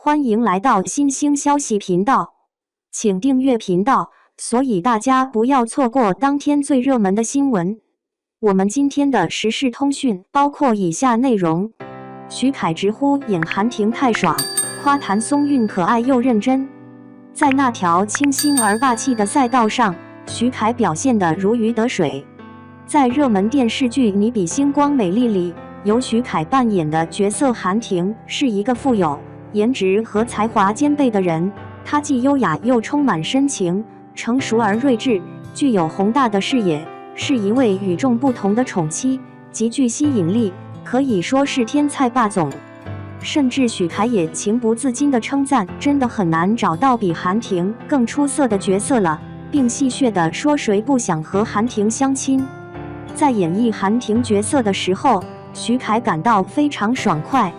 欢迎来到新兴消息频道，请订阅频道，所以大家不要错过当天最热门的新闻。我们今天的时事通讯包括以下内容：徐凯直呼演韩婷太爽，夸谭松韵可爱又认真。在那条清新而霸气的赛道上，徐凯表现得如鱼得水。在热门电视剧《你比星光美丽》里，由徐凯扮演的角色韩婷是一个富有颜值和才华兼备的人，她既优雅又充满深情，成熟而睿智，具有宏大的视野，是一位与众不同的宠妻，极具吸引力，可以说是天才霸总。甚至许凯也情不自禁地称赞，真的很难找到比韩婷更出色的角色了，并戏谑地说谁不想和韩婷相亲。在演绎韩婷角色的时候，徐凯感到非常爽快。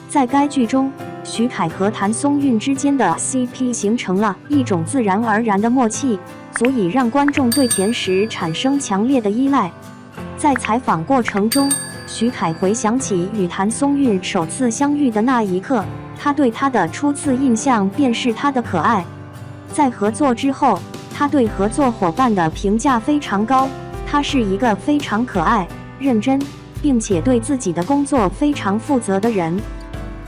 在该剧中，徐凯和谭松韵之间的 CP 形成了一种自然而然的默契，足以让观众对甜食产生强烈的依赖。在采访过程中，徐凯回想起与谭松韵首次相遇的那一刻，他对她的初次印象便是她的可爱。在合作之后，他对合作伙伴的评价非常高，她是一个非常可爱、认真，并且对自己的工作非常负责的人。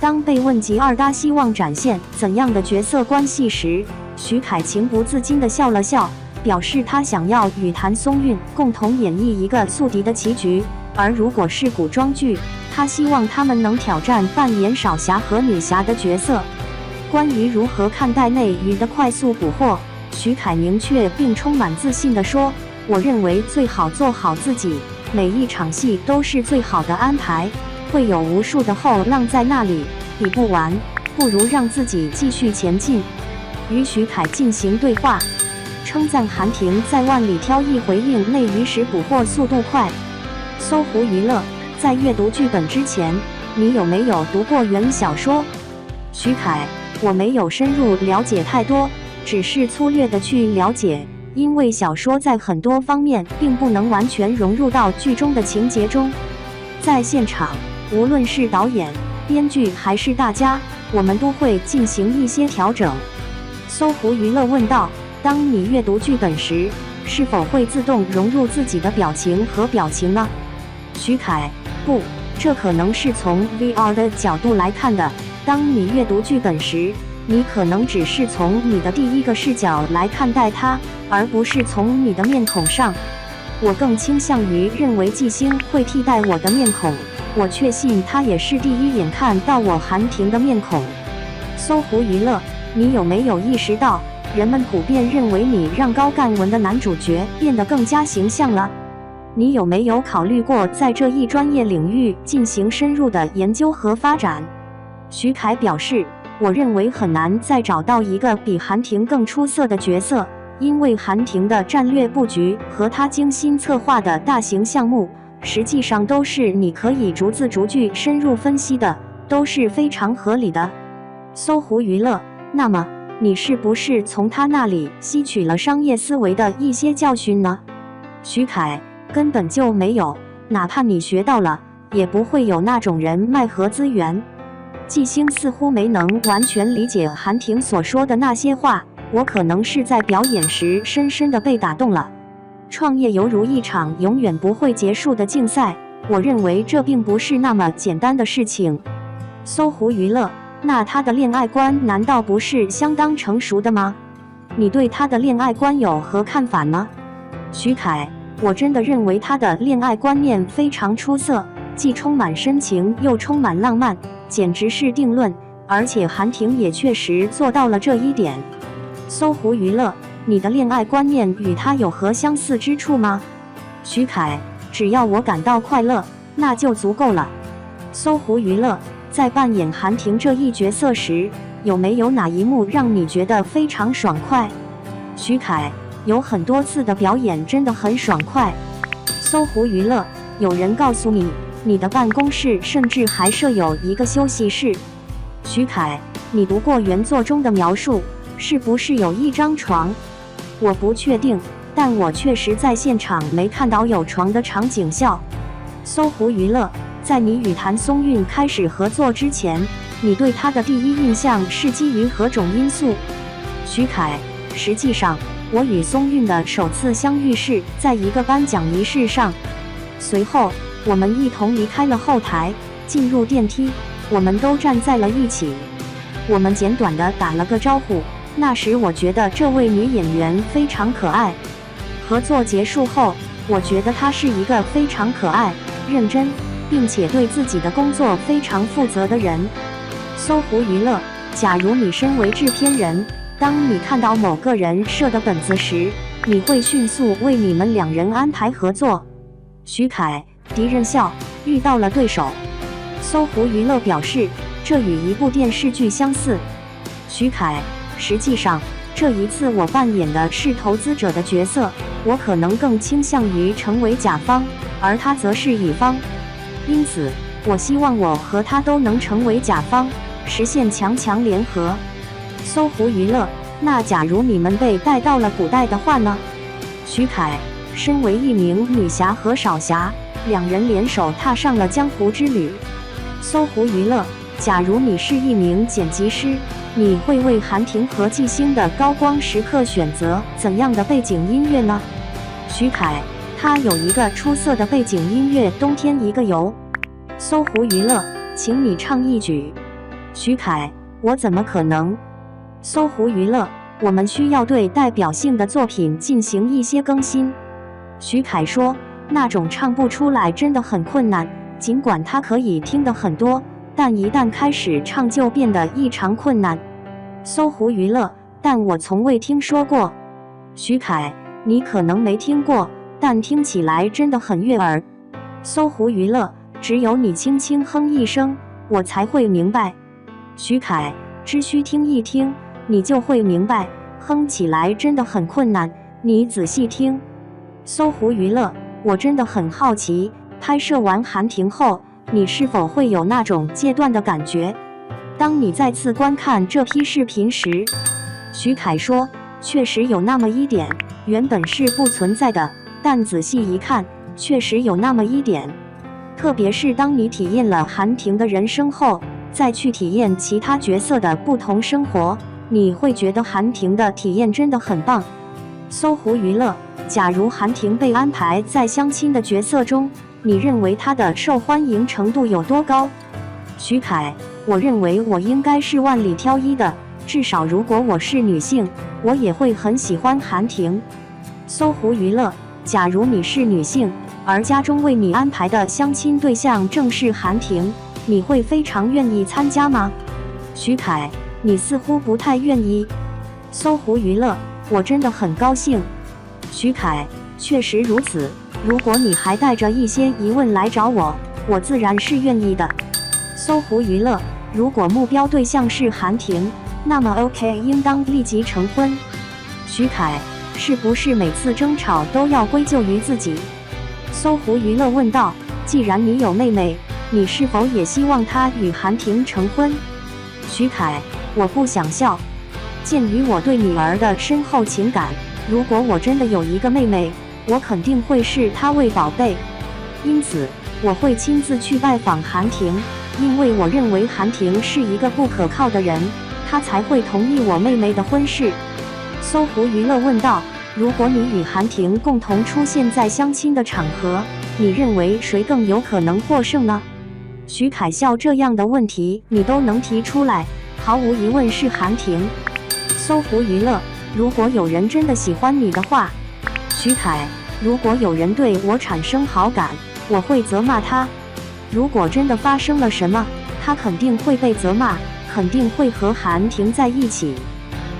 当被问及二搭希望展现怎样的角色关系时，徐凯情不自禁地笑了笑，表示他想要与谭松韵共同演绎一个宿敌的棋局，而如果是古装剧，他希望他们能挑战扮演少侠和女侠的角色。关于如何看待内娱的快速捕获，徐凯明确并充满自信地说：“我认为最好做好自己，每一场戏都是最好的安排。会有无数的后浪在那里，比不完，不如让自己继续前进。”与徐凯进行对话，称赞韩婷在万里挑一回应内娱时捕获速度快。搜狐娱乐，在阅读剧本之前，你有没有读过原小说？徐凯：我没有深入了解太多，只是粗略的去了解，因为小说在很多方面并不能完全融入到剧中的情节中。在现场，无论是导演、编剧还是大家，我们都会进行一些调整。搜狐娱乐问道：当你阅读剧本时，是否会自动融入自己的表情和表情呢？徐凯：不，这可能是从 VR 的角度来看的。当你阅读剧本时，你可能只是从你的第一个视角来看待它，而不是从你的面孔上。我更倾向于认为季星会替代我的面孔，我确信他也是第一眼看到我韩婷的面孔。搜狐娱乐，你有没有意识到，人们普遍认为你让高干文的男主角变得更加形象了？你有没有考虑过在这一专业领域进行深入的研究和发展？徐凯表示：我认为很难再找到一个比韩婷更出色的角色，因为韩婷的战略布局和她精心策划的大型项目，实际上都是你可以逐字逐句深入分析的，都是非常合理的。搜狐娱乐，那么你是不是从他那里吸取了商业思维的一些教训呢？徐凯：根本就没有，哪怕你学到了，也不会有那种人脉和资源。季星似乎没能完全理解韩婷所说的那些话，我可能是在表演时深深地被打动了。创业犹如一场永远不会结束的竞赛，我认为这并不是那么简单的事情。搜狐娱乐，那他的恋爱观难道不是相当成熟的吗？你对他的恋爱观有何看法呢？徐凯：我真的认为他的恋爱观念非常出色，既充满深情又充满浪漫，简直是定论，而且韩婷也确实做到了这一点。搜狐娱乐，你的恋爱观念与他有何相似之处吗？徐凯：只要我感到快乐，那就足够了。搜狐娱乐，在扮演韩婷这一角色时，有没有哪一幕让你觉得非常爽快？徐凯：有很多次的表演真的很爽快。搜狐娱乐，有人告诉你，你的办公室甚至还设有一个休息室。徐凯：你读过原作中的描述，是不是有一张床？我不确定，但我确实在现场没看到有床的场景笑。搜狐娱乐，在你与谭松韵开始合作之前，你对他的第一印象是基于何种因素？徐凯，实际上，我与松韵的首次相遇是在一个颁奖仪式上。随后，我们一同离开了后台，进入电梯，我们都站在了一起。我们简短地打了个招呼。那时我觉得这位女演员非常可爱。合作结束后，我觉得她是一个非常可爱、认真，并且对自己的工作非常负责的人。搜狐娱乐，假如你身为制片人，当你看到某个人设的本子时，你会迅速为你们两人安排合作。徐凯，敌人笑，遇到了对手。搜狐娱乐表示，这与一部电视剧相似。徐凯，实际上，这一次我扮演的是投资者的角色，我可能更倾向于成为甲方，而他则是乙方。因此，我希望我和他都能成为甲方，实现强强联合。搜狐娱乐，那假如你们被带到了古代的话呢？徐凯，身为一名女侠和少侠，两人联手踏上了江湖之旅。搜狐娱乐，假如你是一名剪辑师，你会为韩婷和季星的高光时刻选择怎样的背景音乐呢？徐凯，他有一个出色的背景音乐《冬天一个游》。搜狐娱乐，请你唱一曲。徐凯，我怎么可能？搜狐娱乐，我们需要对代表性的作品进行一些更新。徐凯说，那种唱不出来真的很困难，尽管他可以听得很多，但一旦开始唱就变得异常困难。搜狐娱乐，但我从未听说过。徐凯，你可能没听过，但听起来真的很悦耳。搜狐娱乐，只有你轻轻哼一声，我才会明白。徐凯，只需听一听，你就会明白，哼起来真的很困难，你仔细听。搜狐娱乐，我真的很好奇，拍摄完韩婷后，你是否会有那种戒断的感觉？当你再次观看这批视频时，徐凯说，确实有那么一点，原本是不存在的，但仔细一看，确实有那么一点。特别是当你体验了韩婷的人生后，再去体验其他角色的不同生活，你会觉得韩婷的体验真的很棒。搜狐娱乐，假如韩婷被安排在相亲的角色中，你认为她的受欢迎程度有多高？徐凯，我认为我应该是万里挑一的，至少如果我是女性，我也会很喜欢韩婷。搜狐娱乐，假如你是女性，而家中为你安排的相亲对象正是韩婷，你会非常愿意参加吗？徐凯，你似乎不太愿意。搜狐娱乐，我真的很高兴。徐凯，确实如此，如果你还带着一些疑问来找我，我自然是愿意的。搜狐娱乐，如果目标对象是韩婷，那么 OK 应当立即成婚。徐凯，是不是每次争吵都要归咎于自己？搜狐娱乐问道，既然你有妹妹，你是否也希望她与韩婷成婚？徐凯，我不想笑。鉴于我对女儿的深厚情感，如果我真的有一个妹妹，我肯定会视她为宝贝。因此，我会亲自去拜访韩婷，因为我认为韩婷是一个不可靠的人，她才会同意我妹妹的婚事。搜狐娱乐问道，如果你与韩婷共同出现在相亲的场合，你认为谁更有可能获胜呢？徐凯笑，这样的问题你都能提出来，毫无疑问是韩婷。搜狐娱乐，如果有人真的喜欢你的话。徐凯，如果有人对我产生好感，我会责骂他。如果真的发生了什么，他肯定会被责骂，肯定会和韩婷在一起。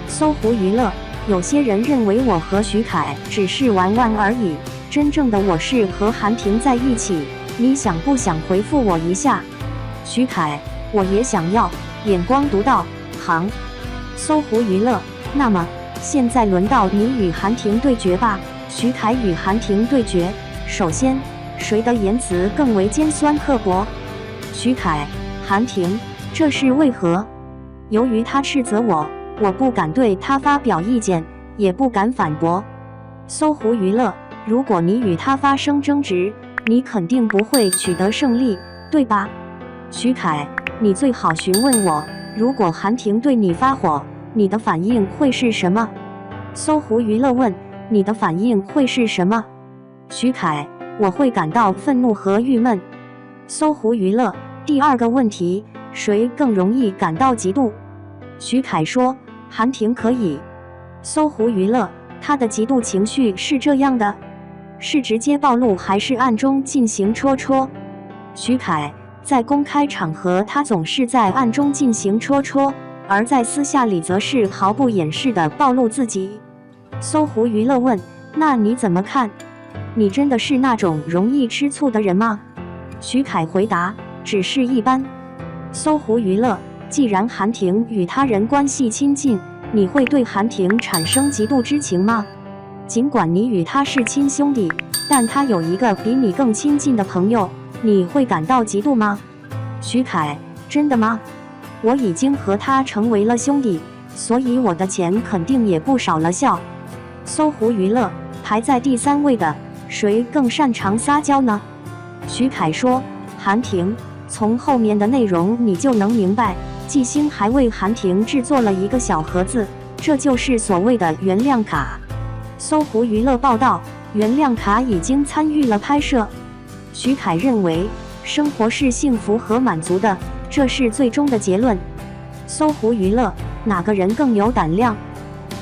搜狐娱乐，有些人认为我和徐凯只是玩玩而已，真正的我是和韩婷在一起，你想不想回复我一下？徐凯，我也想要。眼光独到，行。搜狐娱乐，那么现在轮到你与韩婷对决吧。徐凯与韩婷对决，首先，谁的言辞更为尖酸刻薄？徐凯，韩婷，这是为何？由于他斥责我，我不敢对他发表意见，也不敢反驳。搜狐娱乐，如果你与他发生争执，你肯定不会取得胜利，对吧？徐凯，你最好询问我，如果韩婷对你发火，你的反应会是什么？搜狐娱乐问，你的反应会是什么？徐凯，我会感到愤怒和郁闷。搜狐娱乐，第二个问题，谁更容易感到嫉妒？徐凯说，韩婷可以。搜狐娱乐，他的嫉妒情绪是这样的，是直接暴露还是暗中进行戳戳？徐凯，在公开场合他总是在暗中进行戳戳，而在私下里则是毫不掩饰地暴露自己。搜狐娱乐问，那你怎么看？你真的是那种容易吃醋的人吗？徐凯回答，只是一般。搜狐娱乐，既然韩婷与他人关系亲近，你会对韩婷产生嫉妒之情吗？尽管你与他是亲兄弟，但他有一个比你更亲近的朋友，你会感到嫉妒吗？徐凯，真的吗？我已经和他成为了兄弟，所以我的钱肯定也不少了。笑。搜狐娱乐，排在第3位的，谁更擅长撒娇呢？徐凯说，韩婷。从后面的内容你就能明白，季星还为韩婷制作了一个小盒子，这就是所谓的原谅卡。搜狐娱乐报道，原谅卡已经参与了拍摄。徐凯认为，生活是幸福和满足的，这是最终的结论。搜狐娱乐，哪个人更有胆量？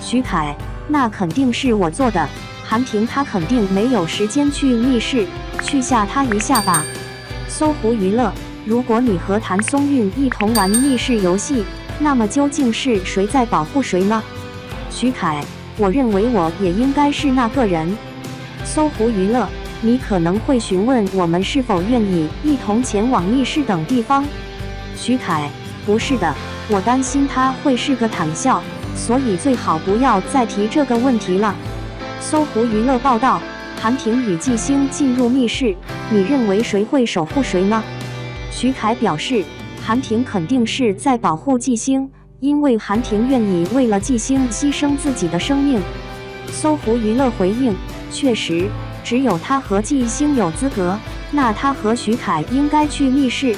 徐凯，那肯定是我做的。韩婷她肯定没有时间去密室，去吓她一下吧。搜狐娱乐，如果你和谭松韵一同玩密室游戏，那么究竟是谁在保护谁呢？徐凯，我认为我也应该是那个人。搜狐娱乐，你可能会询问我们是否愿意一同前往密室等地方。徐凯，不是的，我担心他会是个躺笑，所以最好不要再提这个问题了。搜狐娱乐报道，韩婷与季星进入密室，你认为谁会守护谁呢？徐凯表示，韩婷肯定是在保护季星，因为韩婷愿意为了季星牺牲自己的生命。搜狐娱乐回应，确实，只有他和季星有资格，那他和徐凯应该去密室。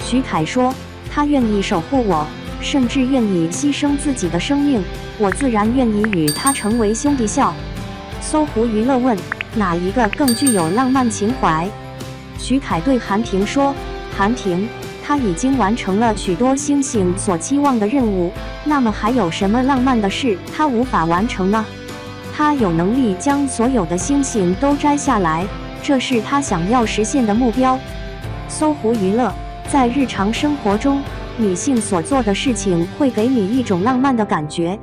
徐凯说，他愿意守护我，甚至愿意牺牲自己的生命，我自然愿意与他成为兄弟。笑。搜狐娱乐问，哪一个更具有浪漫情怀？徐凯对韩婷说，韩婷，他已经完成了许多星星所期望的任务，那么还有什么浪漫的事他无法完成呢？他有能力将所有的星星都摘下来，这是他想要实现的目标。搜狐娱乐，在日常生活中，女性所做的事情会给你一种浪漫的感觉。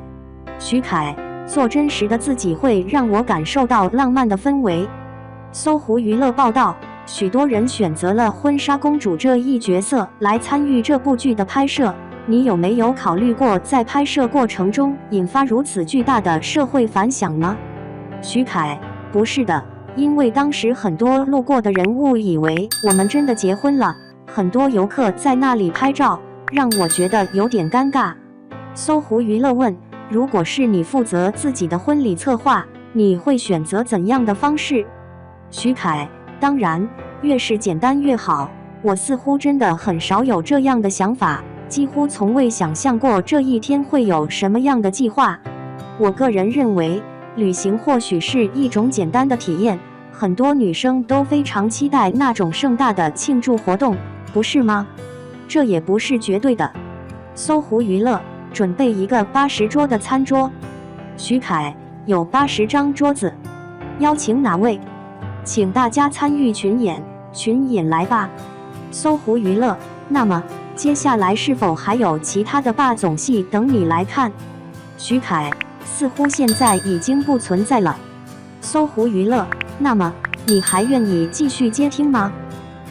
徐凯，做真实的自己会让我感受到浪漫的氛围。搜狐娱乐报道，许多人选择了婚纱公主这一角色来参与这部剧的拍摄，你有没有考虑过在拍摄过程中引发如此巨大的社会反响呢？徐凯，不是的，因为当时很多路过的人误以为我们真的结婚了，很多游客在那里拍照，让我觉得有点尴尬。搜狐娱乐问，如果是你负责自己的婚礼策划，你会选择怎样的方式？徐凯，当然，越是简单越好。我似乎真的很少有这样的想法，几乎从未想象过这一天会有什么样的计划。我个人认为，旅行或许是一种简单的体验，很多女生都非常期待那种盛大的庆祝活动，不是吗？这也不是绝对的。搜狐娱乐，准备一个80桌的餐桌。徐凯，有80张桌子。邀请哪位？请大家参与群演，群演来吧。搜狐娱乐，那么接下来是否还有其他的霸总戏等你来看？徐凯，似乎现在已经不存在了。搜狐娱乐，那么你还愿意继续接听吗？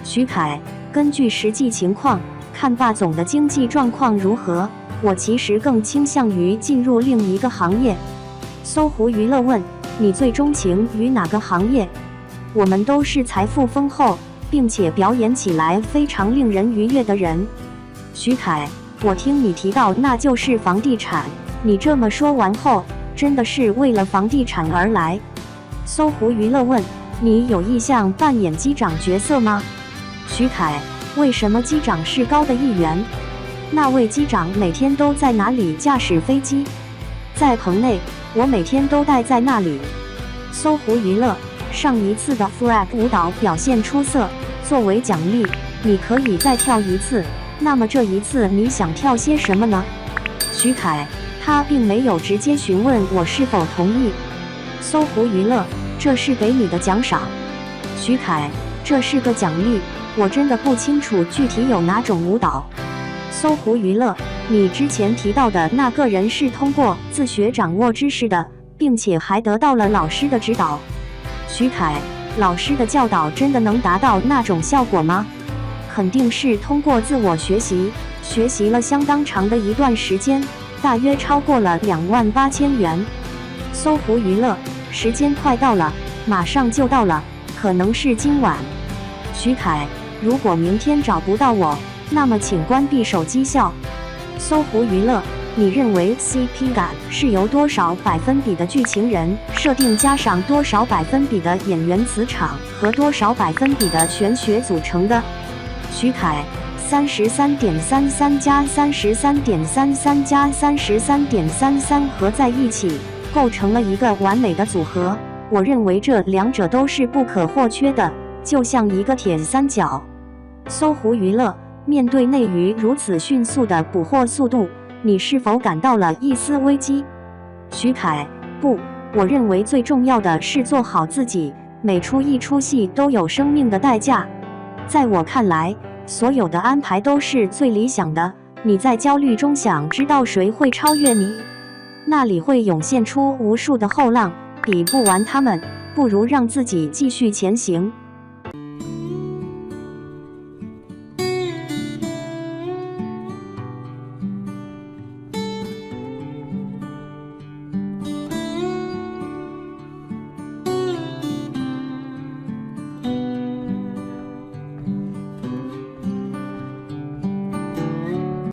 徐凯，根据实际情况，看霸总的经济状况如何，我其实更倾向于进入另一个行业。搜狐娱乐问，你最钟情于哪个行业？我们都是财富丰厚，并且表演起来非常令人愉悦的人。徐凯，我听你提到那就是房地产，你这么说完后，真的是为了房地产而来？搜狐娱乐问，你有意向扮演机长角色吗？徐凯，为什么机长是高的议员？那位机长每天都在哪里驾驶飞机？在棚内，我每天都待在那里。搜狐娱乐，上一次的 flag 舞蹈表现出色，作为奖励，你可以再跳一次。那么这一次你想跳些什么呢？徐凯，他并没有直接询问我是否同意。搜狐娱乐，这是给你的奖赏。徐凯，这是个奖励，我真的不清楚具体有哪种舞蹈。搜狐娱乐，你之前提到的那个人是通过自学掌握知识的，并且还得到了老师的指导。徐凯，老师的教导真的能达到那种效果吗？肯定是通过自我学习，学习了相当长的一段时间，大约超过了28000元。搜狐娱乐，时间快到了，马上就到了，可能是今晚。徐凯，如果明天找不到我，那么请关闭手机笑。搜狐娱乐，你认为 CP 感是由多少百分比的剧情人设定加上多少百分比的演员磁场和多少百分比的玄学组成的？徐凯，33.33加33.33加33.33合在一起，构成了一个完美的组合。我认为这两者都是不可或缺的，就像一个铁三角。搜狐娱乐，面对内娱如此迅速的捕获速度，你是否感到了一丝危机？徐凯，不，我认为最重要的是做好自己，每出一出戏都有生命的代价。在我看来，所有的安排都是最理想的。你在焦虑中想知道谁会超越你，那里会涌现出无数的后浪，比不完他们，不如让自己继续前行。